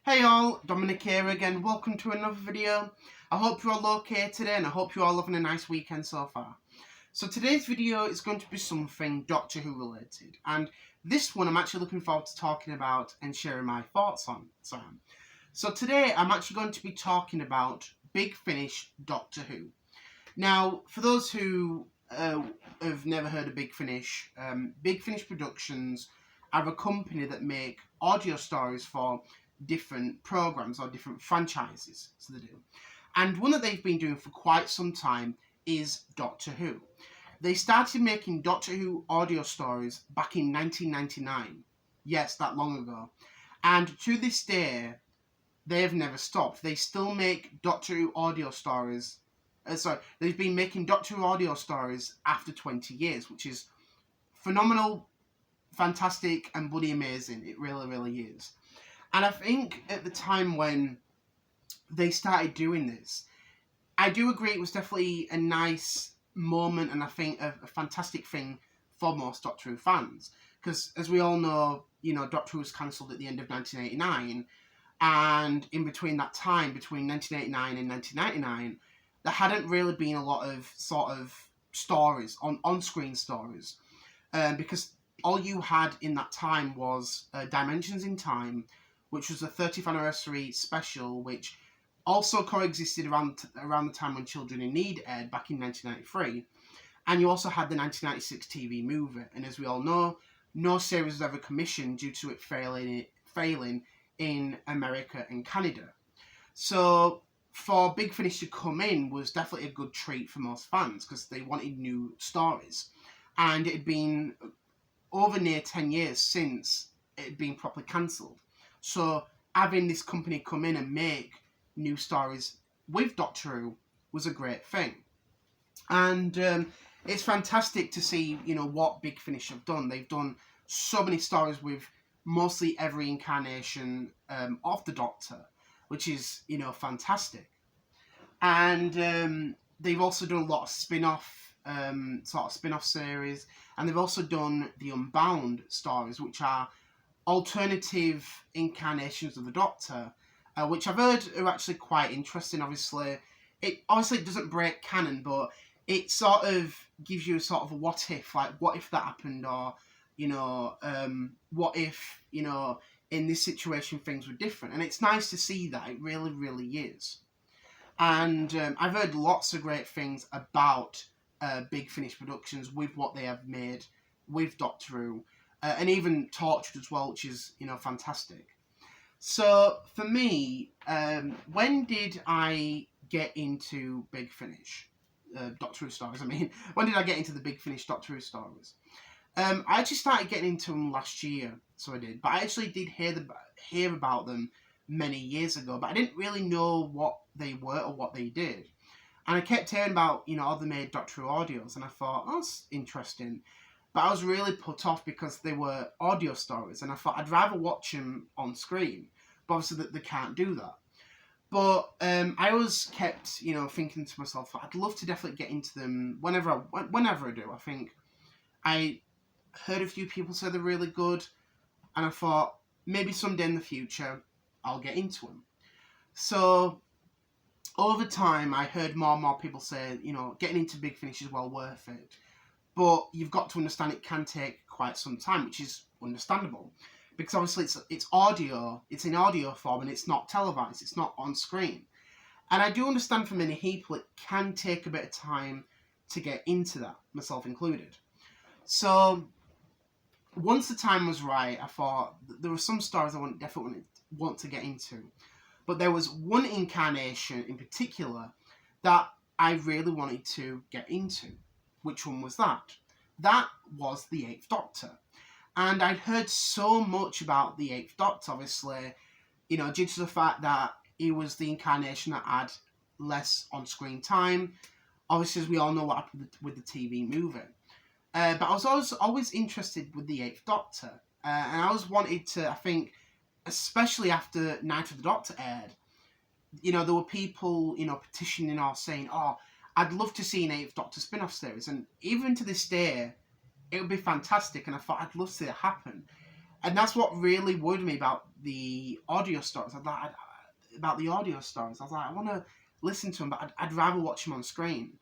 Hey all, Dominic here again. Welcome to another video. I hope you're all okay today and I hope you're all having a nice weekend so far. So today's video is going to be something Doctor Who related, and this one I'm actually looking forward to talking about and sharing my thoughts on. So today I'm actually going to be talking about Big Finish Doctor Who. Now, for those who have never heard of Big Finish Productions are a company that make audio stories for different programs or different franchises. So they do. And one that they've been doing for quite some time is Doctor Who. They started making Doctor Who audio stories back in 1999. Yes, that long ago. And to this day, they have never stopped. They still make Doctor Who audio stories. They've been making Doctor Who audio stories after 20 years, which is phenomenal, fantastic, and bloody amazing. It really, really is. And I think at the time when they started doing this, I do agree it was definitely a nice moment and I think a fantastic thing for most Doctor Who fans. Because as we all know, Doctor Who was cancelled at the end of 1989, and in between that time, between 1989 and 1999, there hadn't really been a lot of sort of stories, on-screen stories, because all you had in that time was Dimensions in Time, which was the 30th anniversary special, which also coexisted around the time when Children in Need aired back in 1993. And you also had the 1996 TV movie. And as we all know, no series was ever commissioned due to it failing in America and Canada. So for Big Finish to come in was definitely a good treat for most fans because they wanted new stories. And it had been over near 10 years since it had been properly cancelled. So having this company come in and make new stories with Doctor Who was a great thing. And it's fantastic to see, what Big Finish have done. They've done so many stories with mostly every incarnation of the Doctor, which is, fantastic. And they've also done a lot of spin-off series, and they've also done the Unbound stories, which are alternative incarnations of the Doctor, which I've heard are actually quite interesting. Obviously, it doesn't break canon, but it sort of gives you a sort of a what if, like what if that happened, or what if in this situation things were different, and it's nice to see that. It really, really is. And I've heard lots of great things about Big Finish Productions with what they have made with Doctor Who. And even Tortured as well, which is, fantastic. So, for me, when did I get into Big Finish? Doctor Who stories, I mean. When did I get into the Big Finish Doctor Who stories? I actually started getting into them last year, so I did. But I actually did hear about them many years ago, but I didn't really know what they were or what they did. And I kept hearing about, how they made Doctor Who audios, and I thought, oh, that's interesting. But I was really put off because they were audio stories, and I thought I'd rather watch them on screen. But obviously they can't do that. But I always kept, thinking to myself, I'd love to definitely get into them whenever I do. I think I heard a few people say they're really good, and I thought maybe someday in the future I'll get into them. So over time, I heard more and more people say, getting into Big Finish is well worth it. But you've got to understand it can take quite some time, which is understandable. Because obviously it's audio, it's in audio form, and it's not televised, it's not on screen. And I do understand for many people it can take a bit of time to get into that, myself included. So once the time was right, I thought there were some stories I definitely want to get into. But there was one incarnation in particular that I really wanted to get into. Which one was that? That was the Eighth Doctor. And I'd heard so much about the Eighth Doctor, obviously, due to the fact that he was the incarnation that had less on-screen time. Obviously, as we all know what happened with the TV movie. But I was always interested with the Eighth Doctor. And I always wanted to, I think, especially after Night of the Doctor aired, there were people, petitioning or saying, oh, I'd love to see an Eighth Doctor spin-off series. And even to this day, it would be fantastic. And I thought I'd love to see it happen. And that's what really worried me about the audio stories. About the audio stories. I was like, I want to listen to them, but I'd rather watch them on screen.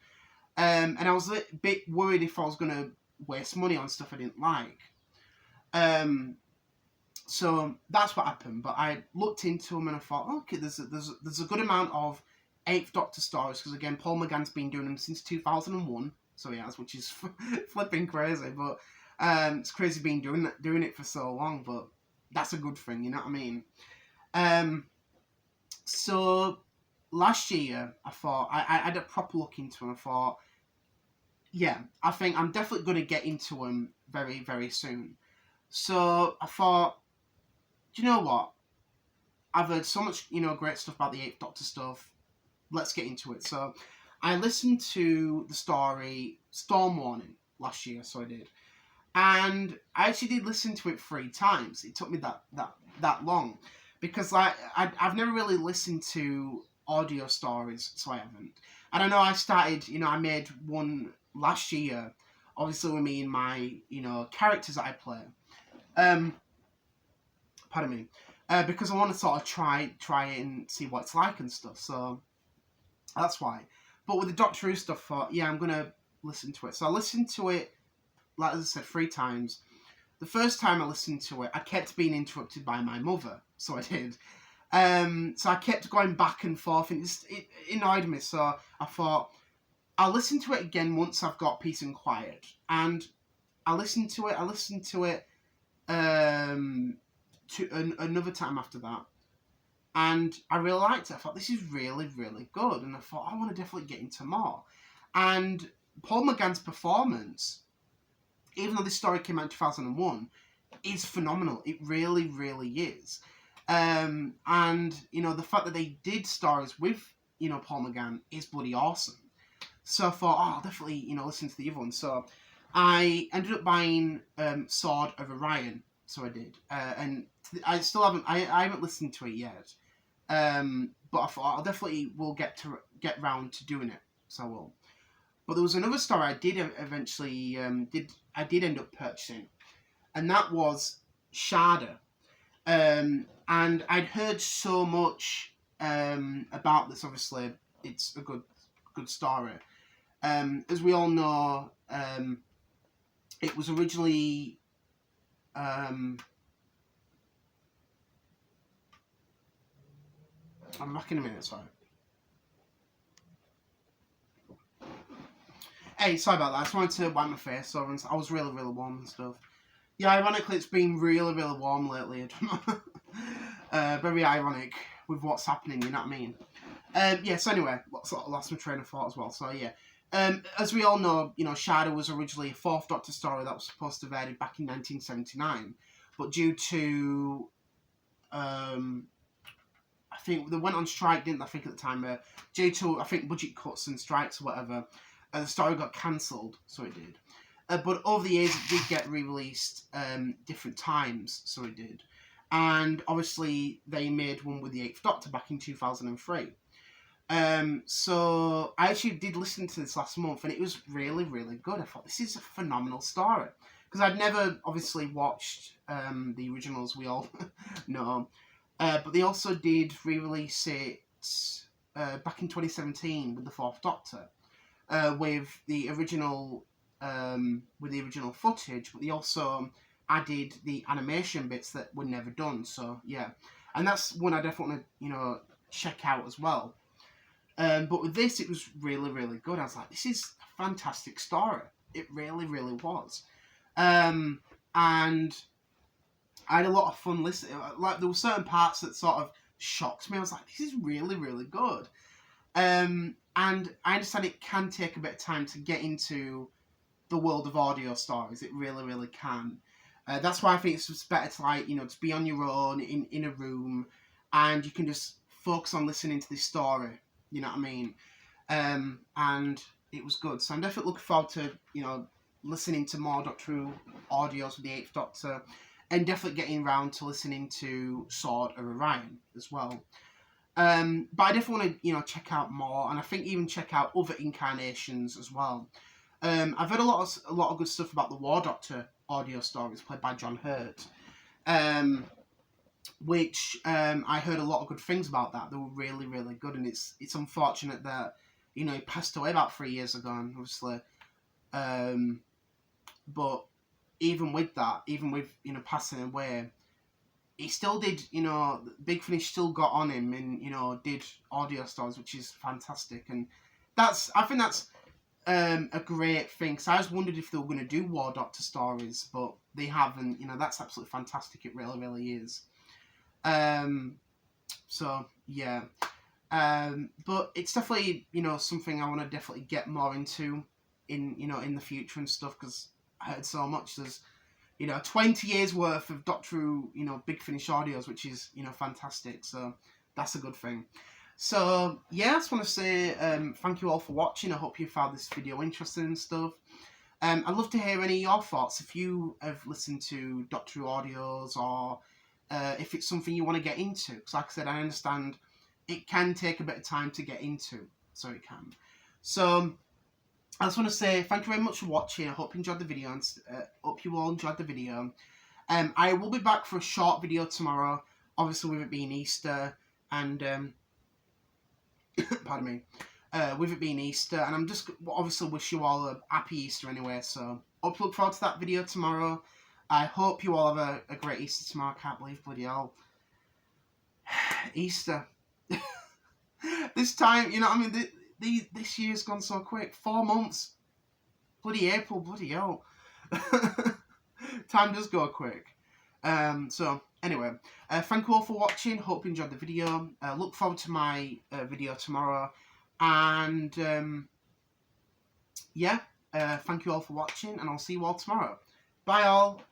And I was a bit worried if I was going to waste money on stuff I didn't like. So that's what happened. But I looked into them and I thought, okay, there's a good amount of Eighth Doctor stories, because again, Paul McGann's been doing them since 2001. So he has, which is flipping crazy. But it's crazy being doing it for so long. But that's a good thing, you know what I mean? So last year, I thought I had a proper look into them. I thought, yeah, I think I'm definitely going to get into them very, very soon. So I thought, do you know what? I've heard so much, great stuff about the Eighth Doctor stuff. Let's get into it. So I listened to the story Storm Warning last year, so I did. And I actually did listen to it 3 times. It took me that long. Because I've never really listened to audio stories, so I haven't. And I know I started, I made one last year, obviously with me and my, characters that I play. Pardon me. Because I want to sort of try it and see what it's like and stuff, so that's why. But with the Doctor Who stuff, I thought, yeah, I'm going to listen to it. So I listened to it, like as I said, 3 times. The first time I listened to it, I kept being interrupted by my mother, so I did. So I kept going back and forth, and it annoyed me, so I thought, I'll listen to it again once I've got peace and quiet. And I listened to it another time after that, and I really liked it. I thought, this is really, really good, and I thought, I want to definitely get into more. And Paul McGann's performance, even though this story came out in 2001, is phenomenal. It really, really is. And, the fact that they did stories with, Paul McGann is bloody awesome. So I thought, I'll definitely, listen to the other one. So I ended up buying Sword of Orion. So I did. And I still haven't listened to it yet. But I thought I definitely will get round to doing it. So I will. But there was another story I did eventually end up purchasing, and that was Shada. And I'd heard so much about this. Obviously, it's a good story. As we all know, it was originally I'm back in a minute, sorry. Hey, sorry about that. I just wanted to wipe my face over, and I was really, really warm and stuff. Yeah, ironically, it's been really, really warm lately. Very ironic with what's happening, you know what I mean? So anyway, lost my train of thought as well, so yeah. As we all know, Shada was originally a 4th Doctor story that was supposed to have aired back in 1979, but due to, I think they went on strike, didn't they, I think at the time, due to, I think, budget cuts and strikes or whatever, the story got cancelled, so it did. But over the years, it did get re-released different times, so it did. And obviously, they made one with the 8th Doctor back in 2003. So I actually did listen to this last month, and it was really, really good. I thought, this is a phenomenal story. Because I'd never, obviously, watched the originals, we all know. But they also did re-release it back in 2017 with the 4th Doctor. With the original footage, but they also added the animation bits that were never done. So yeah, and that's one I definitely want to check out as well. But with this, it was really, really good. I was like, this is a fantastic story. It really, really was. And I had a lot of fun listening. Like, there were certain parts that sort of shocked me. I was like, this is really, really good. And I understand it can take a bit of time to get into the world of audio stories. It really, really can. That's why I think it's just better to to be on your own in a room, and you can just focus on listening to this story. You know what I mean? And it was good. So I'm definitely looking forward to listening to more Doctor Who audios with the 8th Doctor, and definitely getting around to listening to Sword of Orion as well. But I definitely want to check out more, and I think even check out other incarnations as well. I've heard a lot of good stuff about the War Doctor audio stories played by John Hurt. which I heard a lot of good things about that. They were really, really good, and it's unfortunate that, you know, he passed away about 3 years ago, and obviously, but even with that, even with, you know, passing away, he still did, you know, Big Finish still got on him and, you know, did audio stories, which is fantastic, and I think that's a great thing. So I just wondered if they were going to do War Doctor stories, but they haven't. You know, that's absolutely fantastic. It really, really is. So yeah, but it's definitely, you know, something I want to definitely get more into in, you know, in the future and stuff, because I heard so much. There's, you know, 20 years worth of Doctor Who, you know, Big Finish audios, which is, you know, fantastic. So that's a good thing. So yeah, I just want to say thank you all for watching. I hope you found this video interesting and stuff. I'd love to hear any of your thoughts if you have listened to Doctor Who audios, or if it's something you want to get into. Because like I said, I understand it can take a bit of time to get into, so it can. So I just want to say thank you very much for watching. I hope you enjoyed the video, and hope you all enjoyed the video. I will be back for a short video tomorrow, obviously with it being Easter, and pardon me, with it being Easter, and I'm just obviously wish you all a happy Easter anyway, so hope you look forward to that video tomorrow. I hope you all have a great Easter tomorrow. I can't believe, bloody hell, Easter. This time, you know what I mean, this year's gone so quick. 4 months. Bloody April, bloody hell. Time does go quick. So, anyway, thank you all for watching. Hope you enjoyed the video. Look forward to my video tomorrow. And, yeah, thank you all for watching, and I'll see you all tomorrow. Bye, all.